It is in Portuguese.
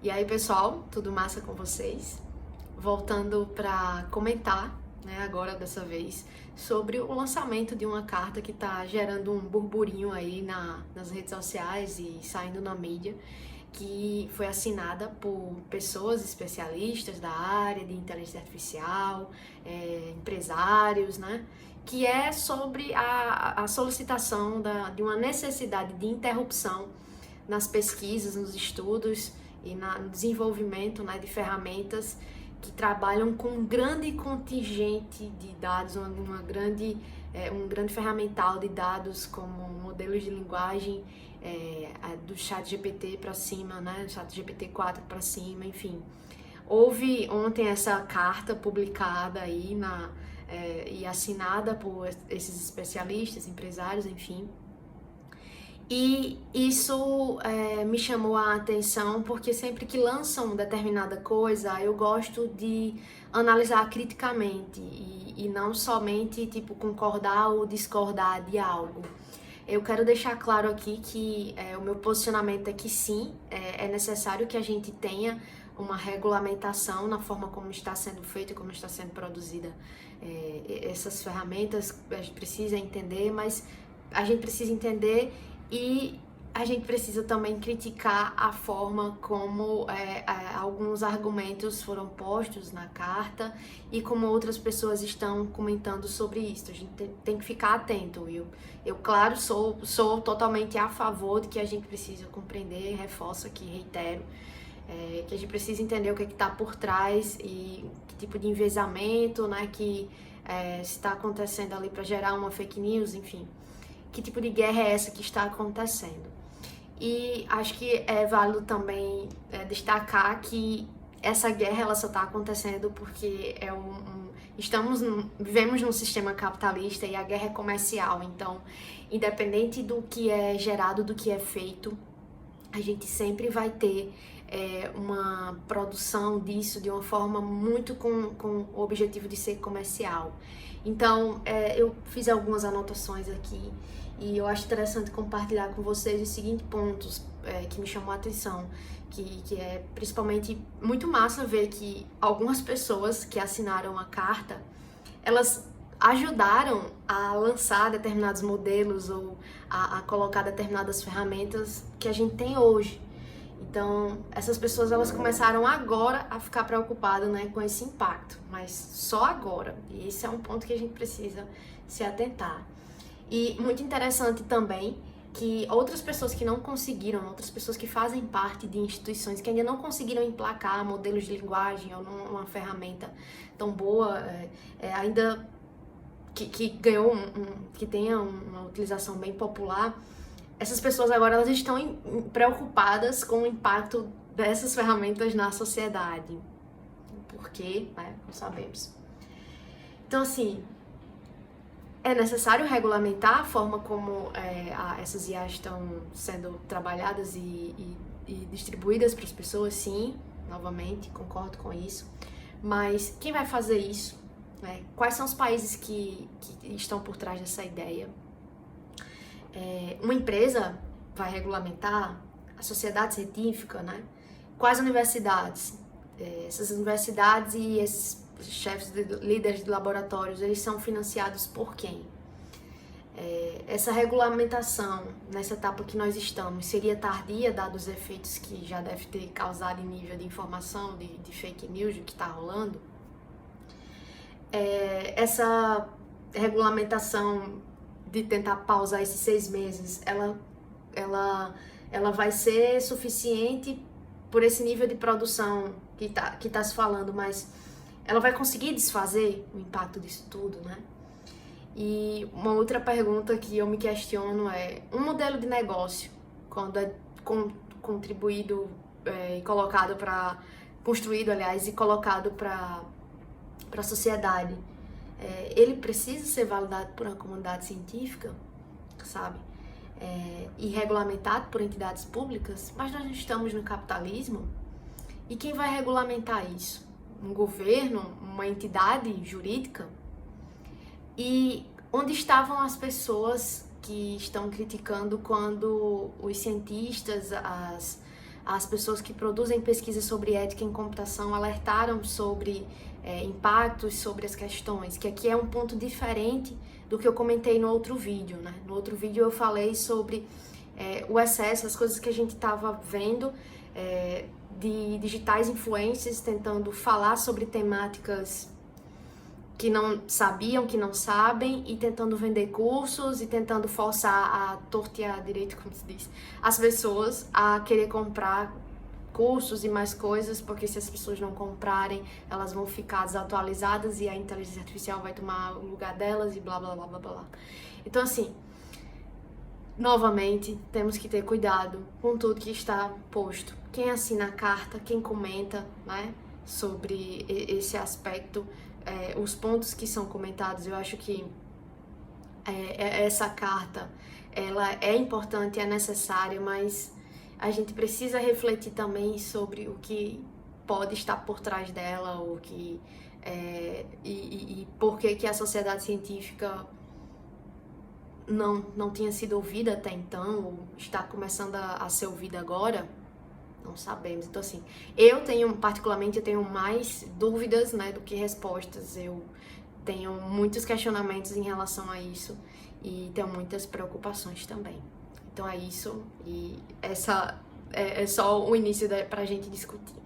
E aí, pessoal, tudo massa com vocês? Voltando para comentar, né, agora dessa vez, sobre o lançamento de uma carta que está gerando um burburinho aí nas redes sociais e saindo na mídia, que foi assinada por pessoas especialistas da área de inteligência artificial, empresários, né? Que é sobre a solicitação de uma necessidade de interrupção nas pesquisas, nos estudos e no desenvolvimento, né, de ferramentas que trabalham com um grande contingente de dados, um grande ferramental de dados, como modelos de linguagem do ChatGPT para cima, né, ChatGPT 4 para cima, enfim. Houve ontem essa carta publicada aí e assinada por esses especialistas, empresários, enfim. E isso me chamou a atenção porque sempre que lançam determinada coisa, eu gosto de analisar criticamente e não somente tipo concordar ou discordar de algo. Eu quero deixar claro aqui que o meu posicionamento é que sim, é necessário que a gente tenha uma regulamentação na forma como está sendo feita e como está sendo produzida essas ferramentas. A gente precisa entender, mas a gente precisa entender e a gente precisa também criticar a forma como alguns argumentos foram postos na carta e como outras pessoas estão comentando sobre isso. A gente tem que ficar atento. Eu claro, sou totalmente a favor de que a gente precisa compreender, reforço aqui, reitero, que a gente precisa entender o que está por trás e que tipo de enviesamento, né, que está acontecendo ali para gerar uma fake news, enfim. Que tipo de guerra é essa que está acontecendo? E acho que é válido também destacar que essa guerra ela só está acontecendo porque vivemos num sistema capitalista e a guerra é comercial. Então, independente do que é gerado, do que é feito, a gente sempre vai ter uma produção disso de uma forma muito com o objetivo de ser comercial. Então, eu fiz algumas anotações aqui e eu acho interessante compartilhar com vocês os seguintes pontos que me chamou a atenção, que é principalmente muito massa ver que algumas pessoas que assinaram a carta, elas ajudaram a lançar determinados modelos ou a colocar determinadas ferramentas que a gente tem hoje. Então, essas pessoas elas começaram agora a ficar preocupadas, né, com esse impacto, mas só agora. E esse é um ponto que a gente precisa se atentar. E muito interessante também que outras pessoas que não conseguiram, outras pessoas que fazem parte de instituições que ainda não conseguiram emplacar modelos de linguagem ou uma ferramenta tão boa, ainda que ganhou, que tenha uma utilização bem popular, essas pessoas agora elas estão preocupadas com o impacto dessas ferramentas na sociedade. Porque, né, não sabemos. Então, assim, é necessário regulamentar a forma como essas IAs estão sendo trabalhadas e distribuídas para as pessoas, sim, novamente, concordo com isso. Mas quem vai fazer isso? Né? Quais são os países que estão por trás dessa ideia? Uma empresa vai regulamentar, a sociedade científica, né? Quais universidades? Essas universidades e esses chefes, líderes de laboratórios, eles são financiados por quem? Essa regulamentação, nessa etapa que nós estamos, seria tardia, dados os efeitos que já deve ter causado em nível de informação, de fake news, do que está rolando? Essa regulamentação de tentar pausar esses 6 meses, ela vai ser suficiente por esse nível de produção que tá se falando, mas ela vai conseguir desfazer o impacto disso tudo, né? E uma outra pergunta que eu me questiono é, um modelo de negócio, quando é contribuído e colocado construído, aliás, e colocado para a sociedade, ele precisa ser validado por uma comunidade científica, sabe? E regulamentado por entidades públicas, mas nós não estamos no capitalismo. E quem vai regulamentar isso? Um governo? Uma entidade jurídica? E onde estavam as pessoas que estão criticando quando os cientistas, as pessoas que produzem pesquisas sobre ética em computação alertaram sobre impactos sobre as questões, que aqui é um ponto diferente do que eu comentei no outro vídeo, né? No outro vídeo eu falei sobre o excesso, as coisas que a gente estava vendo de digitais influencers tentando falar sobre temáticas que não sabiam, que não sabem, e tentando vender cursos e tentando forçar a tortear direito, como se diz, as pessoas a querer comprar cursos e mais coisas, porque se as pessoas não comprarem, elas vão ficar desatualizadas e a inteligência artificial vai tomar o lugar delas e blá blá blá blá blá. Então, assim, novamente, temos que ter cuidado com tudo que está posto. Quem assina a carta, quem comenta, né, sobre esse aspecto, os pontos que são comentados, eu acho que essa carta, ela é importante, é necessária, mas a gente precisa refletir também sobre o que pode estar por trás dela, o que e por que a sociedade científica não tinha sido ouvida até então, ou está começando a ser ouvida agora. Não sabemos. Então, assim, particularmente, eu tenho mais dúvidas, né, do que respostas. Eu tenho muitos questionamentos em relação a isso e tenho muitas preocupações também. Então é isso, e essa é só o início pra gente discutir.